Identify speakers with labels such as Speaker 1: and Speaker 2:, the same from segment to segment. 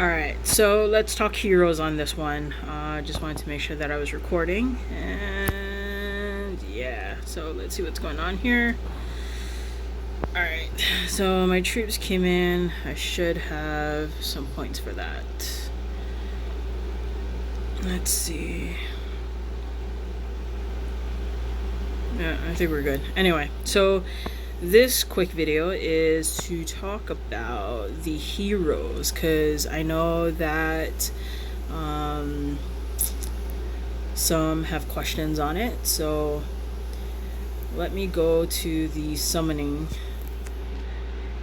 Speaker 1: Alright, so let's talk heroes on this one. Just wanted to make sure that I was recording. And yeah, so let's see what's going on here. Alright, so my troops came in. I should have some points for that. Let's see. Yeah, I think we're good. Anyway, so this quick video is to talk about the heroes, because I know that some have questions on it. So let me go to the summoning.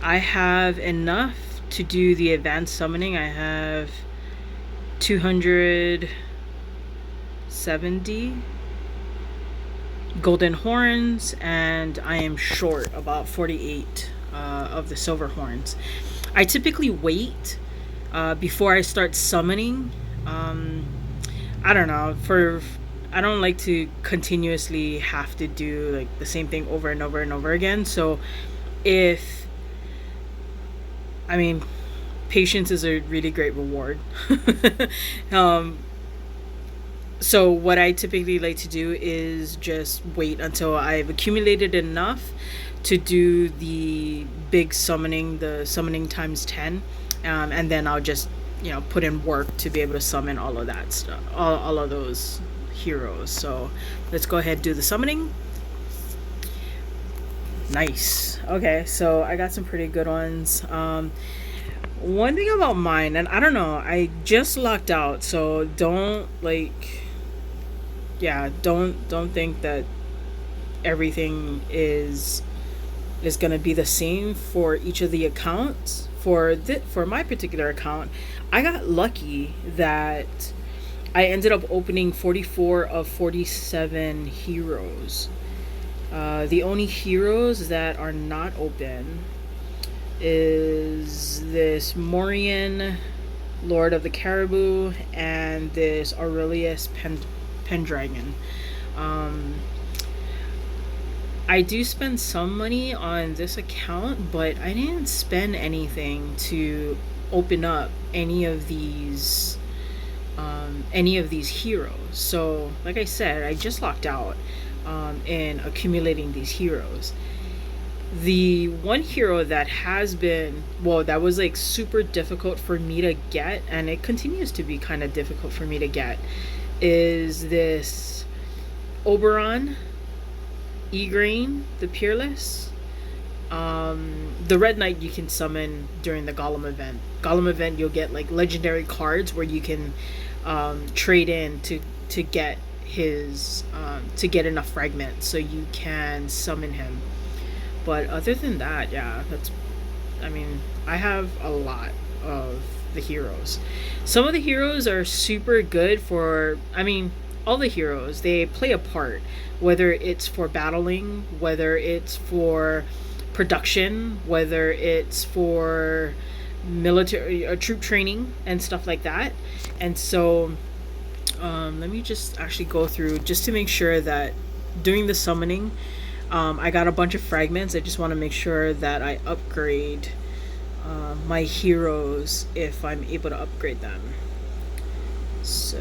Speaker 1: I have enough to do the advanced summoning. I have 270 golden horns, and I am short about 48 of the silver horns. I typically wait before I start summoning. I don't know, I don't like to continuously have to do like the same thing over and over and over again. So patience is a really great reward. So what I typically like to do is just wait until I've accumulated enough to do the big summoning, the summoning times 10, and then I'll just put in work to be able to summon all of that stuff, all of those heroes. So let's go ahead and do the summoning. Nice. Okay, so I got some pretty good ones. One thing about mine, and I don't know, I just locked out, so don't don't think that everything is gonna be the same for each of the accounts. For my particular account, I got lucky that I ended up opening 44 of 47 heroes. The only heroes that are not open is this Morian Lord of the Caribou and this Aurelius Pendragon. I do spend some money on this account, but I didn't spend anything to open up any of these heroes. So like I said, I just locked out in accumulating these heroes. The one hero that has been, that was like super difficult for me to get, and it continues to be kind of difficult for me to get, is this Oberon Igraine the Peerless. The Red Knight you can summon during the Golem event. Golem event, you'll get like legendary cards where you can trade in to get his to get enough fragments so you can summon him. But other than that, yeah, I have a lot of the heroes. Some of the heroes are super good for, all the heroes, they play a part, whether it's for battling, whether it's for production, whether it's for military or troop training and stuff like that. And so let me just actually go through just to make sure that during the summoning, I got a bunch of fragments. I just want to make sure that I upgrade my heroes if I'm able to upgrade them. So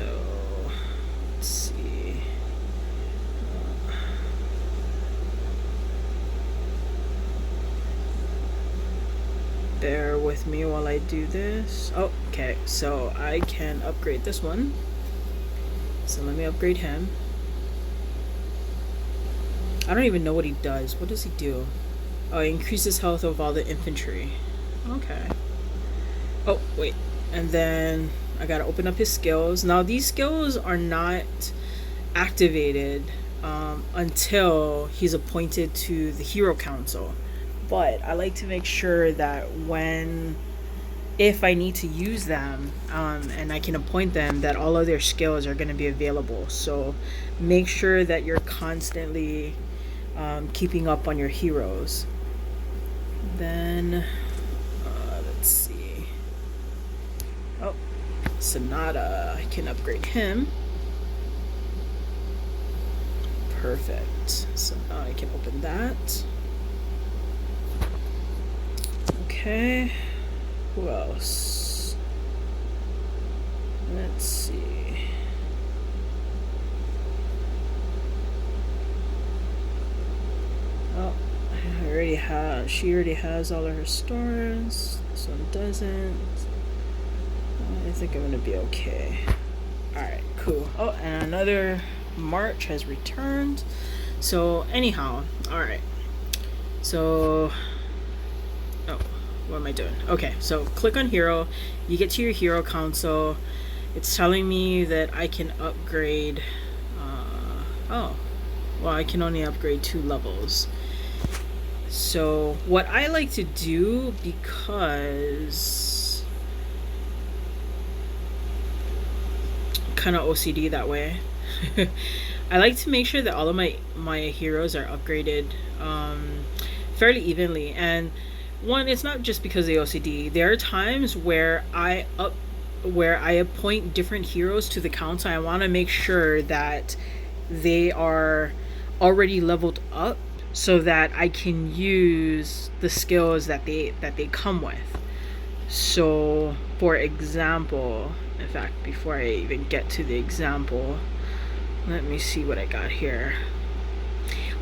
Speaker 1: let's see. Bear with me while I do this. Oh, okay, so I can upgrade this one. So let me upgrade him. I don't even know what he does. What does he do? Oh, he increases health of all the infantry. Okay. Oh, wait. And then I gotta open up his skills. Now, these skills are not activated until he's appointed to the Hero Council. But I like to make sure that if I need to use them and I can appoint them, that all of their skills are going to be available. So make sure that you're constantly keeping up on your heroes. Then let's see. Oh, Sonata, I can upgrade him. Perfect. So now I can open that. Okay. Who else? let's see. Oh, she already has all of her storms. This one doesn't. I think I'm gonna be okay. Alright, cool. Oh, and another March has returned. So anyhow, alright. So, oh, what am I doing? Okay, so click on hero. You get to your hero console. It's telling me that I can upgrade. Oh, well, I can only upgrade 2 levels. So what I like to do, because kind of OCD that way, I like to make sure that all of my heroes are upgraded fairly evenly. And one, it's not just because of the OCD. There are times where I appoint different heroes to the council. I want to make sure that they are already leveled up so that I can use the skills that they come with. So, for example, in fact, before I even get to the example, let me see what I got here.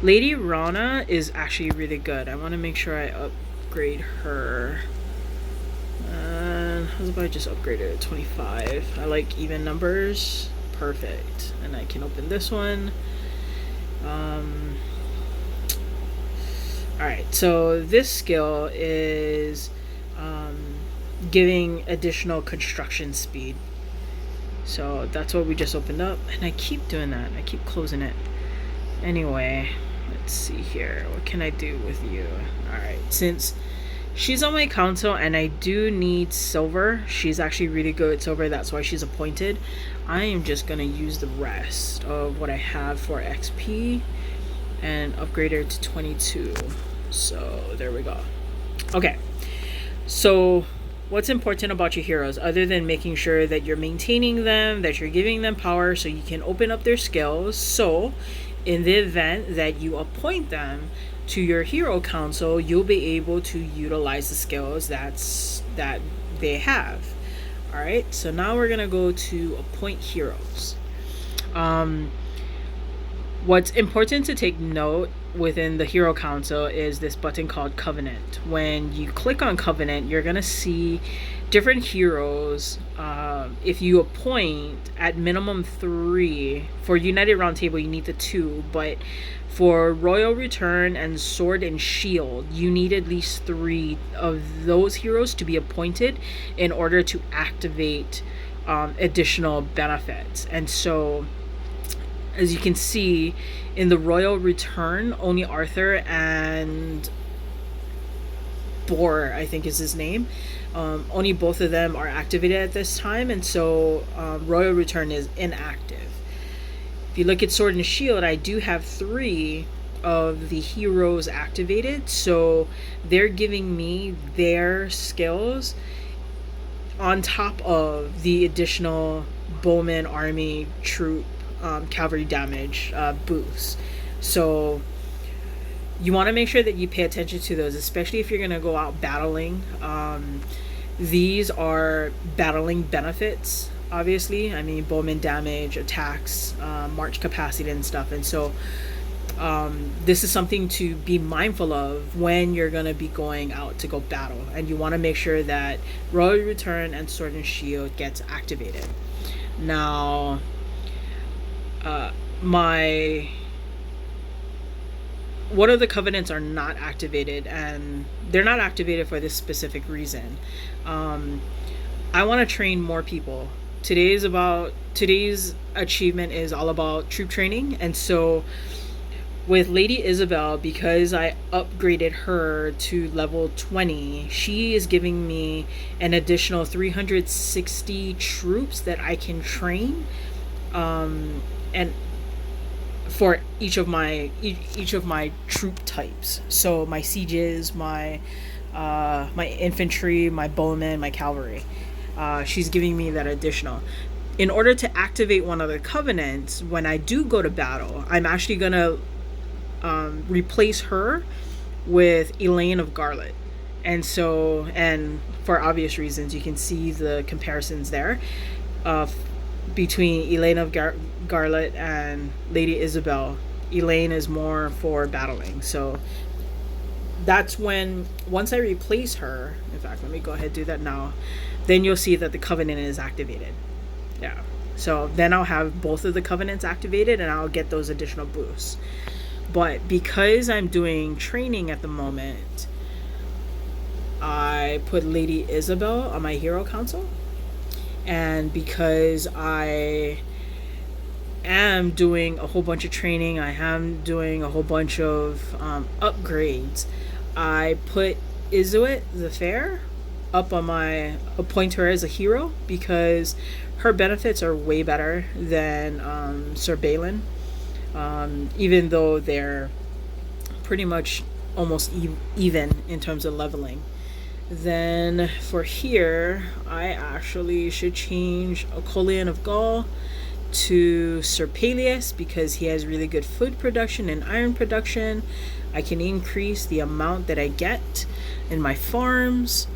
Speaker 1: Lady Rana is actually really good. I want to make sure I upgrade her. And how about I just upgrade it to 25? I like even numbers. Perfect. And I can open this one. Alright, so this skill is giving additional construction speed. So that's what we just opened up. And I keep doing that. I keep closing it. Anyway, let's see here. What can I do with you? Alright, since she's on my council and I do need silver, she's actually really good at silver, that's why she's appointed. I am just going to use the rest of what I have for XP and upgrade her to 22. So there we go. Okay, so what's important about your heroes, other than making sure that you're maintaining them, that you're giving them power so you can open up their skills? So in the event that you appoint them to your hero council, you'll be able to utilize the skills that they have. All right, so now we're gonna go to appoint heroes. What's important to take note within the hero council is this button called Covenant. When you click on Covenant, you're gonna see different heroes. If you appoint at minimum 3, for United Roundtable you need the 2, but for Royal Return and Sword and Shield, you need at least 3 of those heroes to be appointed in order to activate additional benefits. And so, as you can see, in the Royal Return, only Arthur and Boar, I think is his name, only both of them are activated at this time, and so Royal Return is inactive. If you look at Sword and Shield, I do have 3 of the heroes activated, so they're giving me their skills on top of the additional Bowman Army troop cavalry damage boosts. So you want to make sure that you pay attention to those, especially if you're going to go out battling. These are battling benefits, obviously. I mean, bowman damage, attacks, march capacity and stuff. And so this is something to be mindful of when you're going to be going out to go battle. And you want to make sure that Royal Return and Sword and Shield gets activated. Now, one of the covenants are not activated, and they're not activated for this specific reason. I want to train more people. Today's achievement is all about troop training, and so with Lady Isabel, because I upgraded her to level 20, she is giving me an additional 360 troops that I can train, and for each of my troop types. So my sieges, my infantry, my bowmen, my cavalry. She's giving me that additional. In order to activate one of the covenants, when I do go to battle, I'm actually gonna replace her with Elaine of Garlet. And so, and for obvious reasons, you can see the comparisons there. between Elaine of Garlet and Lady Isabel. Elaine is more for battling. So that's when, once I replace her, in fact, let me go ahead and do that now, then you'll see that the covenant is activated. Yeah. So then I'll have both of the covenants activated and I'll get those additional boosts. But because I'm doing training at the moment, I put Lady Isabel on my hero council. And because I am doing a whole bunch of training, I am doing a whole bunch of upgrades, I put Izuit the Fair up on my, appoint her as a hero, because her benefits are way better than Sir Balin, even though they're pretty much almost even in terms of leveling. Then for here, I actually should change Ocolian of Gaul to Sir Peleus, because he has really good food production and iron production. I can increase the amount that I get in my farms.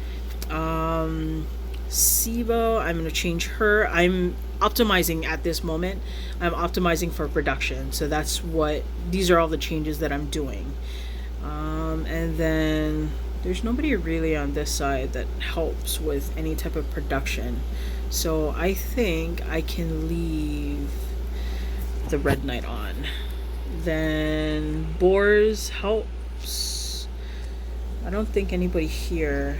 Speaker 1: Sibo, I'm going to change her. I'm optimizing at this moment. I'm optimizing for production. So that's what, these are all the changes that I'm doing. And then there's nobody really on this side that helps with any type of production. So I think I can leave the Red Knight on. Then Boars helps. I don't think anybody here.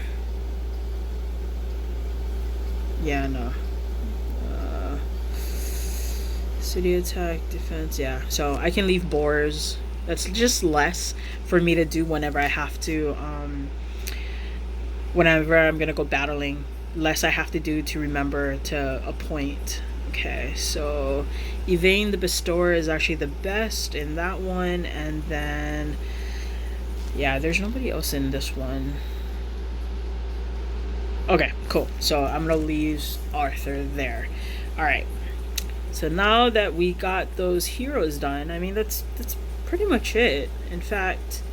Speaker 1: Yeah, no. City attack, defense, yeah. So I can leave Boars. That's just less for me to do whenever I have to, whenever I'm gonna go battling. Less I have to do to remember to appoint. Okay, so Yvain the Bestower is actually the best in that one, and then yeah, there's nobody else in this one. Okay, cool. So I'm gonna leave Arthur there. Alright. So now that we got those heroes done, I mean that's pretty much it. In fact,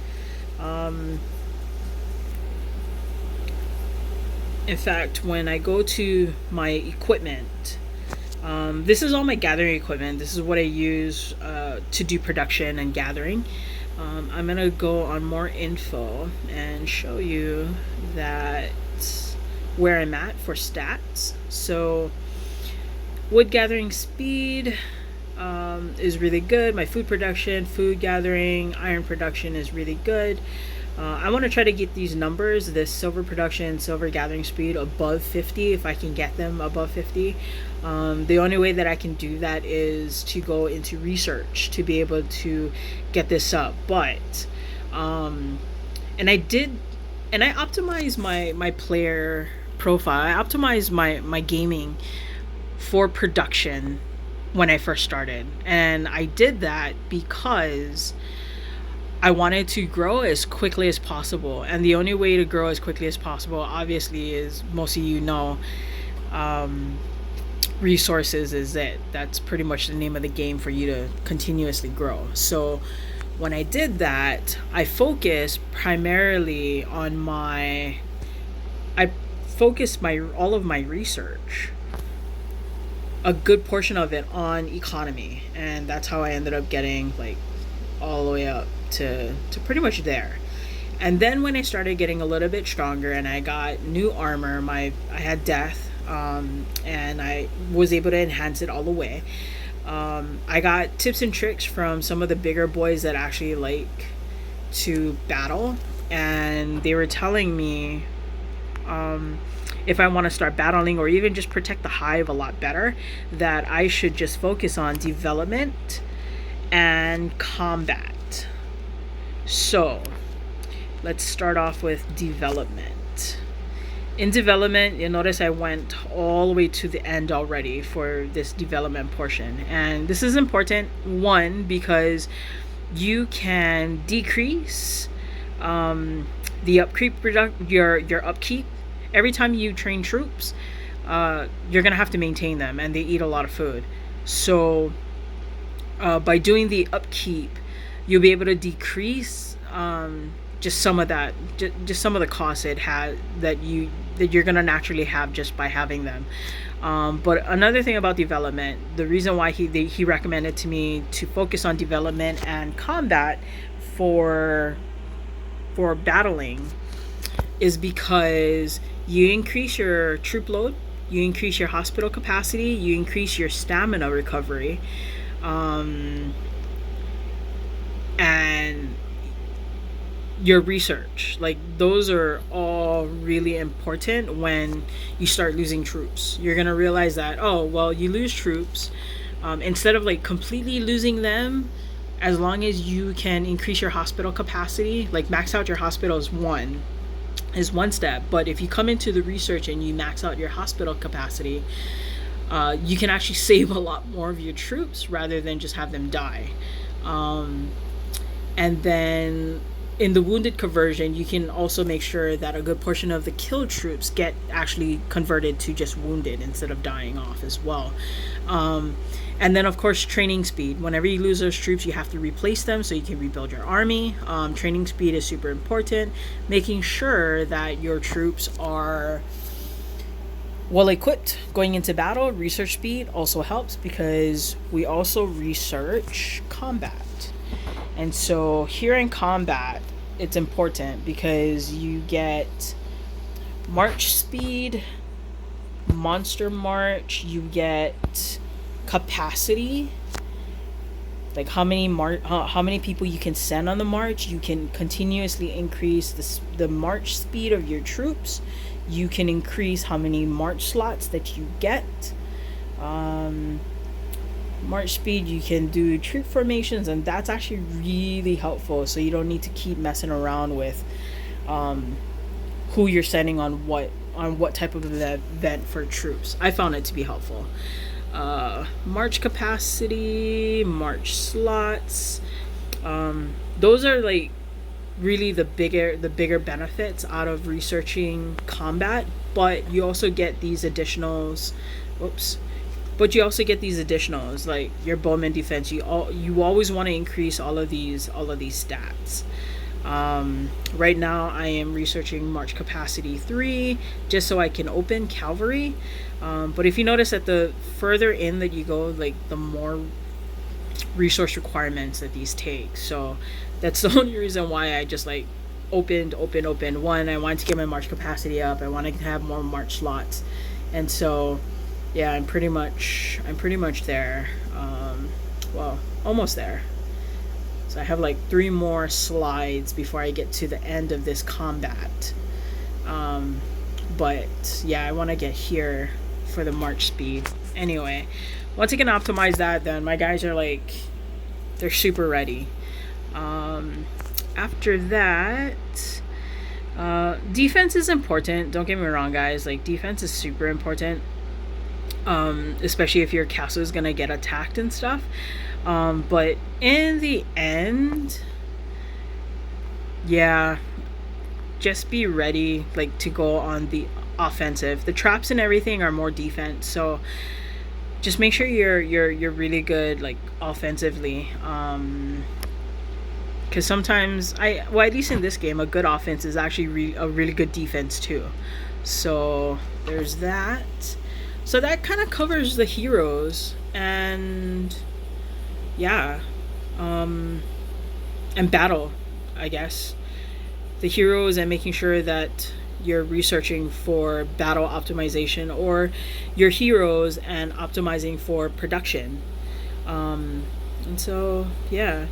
Speaker 1: when I go to my equipment, this is all my gathering equipment. This is what I use to do production and gathering. I'm gonna go on more info and show you that where I'm at for stats. So wood gathering speed is really good. My food production, food gathering, iron production is really good. I want to try to get these numbers, this silver production, silver gathering speed, above 50 if I can get them above 50. The only way that I can do that is to go into research to be able to get this up. But and I optimized my player profile. I optimized my gaming for production when I first started, and I did that because I wanted to grow as quickly as possible. And the only way to grow as quickly as possible, obviously, is, most of you know, resources is it. That's pretty much the name of the game for you to continuously grow. So when I did that, I focused primarily on all of my research, a good portion of it, on economy, and that's how I ended up getting like all the way up to pretty much there. And then when I started getting a little bit stronger and I got new armor, I had death, and I was able to enhance it all the way. I got tips and tricks from some of the bigger boys that actually like to battle, and they were telling me if I want to start battling or even just protect the hive a lot better, that I should just focus on development and combat. So let's start off with development. In development, you'll notice I went all the way to the end already for this development portion. And this is important, one, because you can decrease the upkeep, your upkeep. Every time you train troops, you're gonna have to maintain them, and they eat a lot of food. So by doing the upkeep, you'll be able to decrease just some of that, just some of the costs it has that you're gonna naturally have just by having them. But another thing about development, the reason why he recommended to me to focus on development and combat for battling is because you increase your troop load, you increase your hospital capacity, you increase your stamina recovery, and your research. Like, those are all really important when you start losing troops. You're gonna realize that, oh well, you lose troops, instead of like completely losing them, as long as you can increase your hospital capacity, like max out your hospital is one step. But if you come into the research and you max out your hospital capacity, you can actually save a lot more of your troops rather than just have them die. And then in the wounded conversion, you can also make sure that a good portion of the killed troops get actually converted to just wounded instead of dying off as well. And then, of course, training speed. Whenever you lose those troops, you have to replace them so you can rebuild your army. Training speed is super important. Making sure that your troops are well equipped going into battle. Research speed also helps because we also research combat. And so here in combat, it's important because you get march speed, monster march, you get capacity, like how many people you can send on the march. You can continuously increase the march speed of your troops. You can increase how many march slots that you get. March speed, you can do troop formations, and that's actually really helpful, so you don't need to keep messing around with who you're sending on what type of event for troops. I found it to be helpful. March capacity, march slots, those are like really the bigger benefits out of researching combat. But you also get these additionals. But you also get these additionals like your bowman defense. You always want to increase all of these stats. Right now I am researching march capacity 3 just so I can open cavalry. But if you notice that the further in that you go, like the more resource requirements that these take. So that's the only reason why I just like opened. One, I wanted to get my march capacity up. I wanted to have more march slots. And so yeah, I'm pretty much there. Well, almost there. So I have like 3 more slides before I get to the end of this combat. But yeah, I want to get here for the march speed. Anyway, once I can optimize that, then my guys are like, they're super ready. After that, defense is important. Don't get me wrong, guys. Like, defense is super important. Especially if your castle is gonna get attacked and stuff. But in the end, yeah, just be ready like to go on the offensive. The traps and everything are more defense, so just make sure you're really good like offensively. Because sometimes at least in this game, a good offense is actually a really good defense too. So there's that. So that kind of covers the heroes, and yeah, and battle, I guess. The heroes and making sure that you're researching for battle optimization, or your heroes and optimizing for production. And so yeah,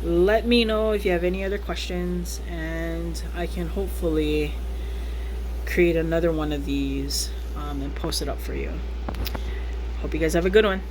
Speaker 1: let me know if you have any other questions, and I can hopefully create another one of these and post it up for you. Hope you guys have a good one.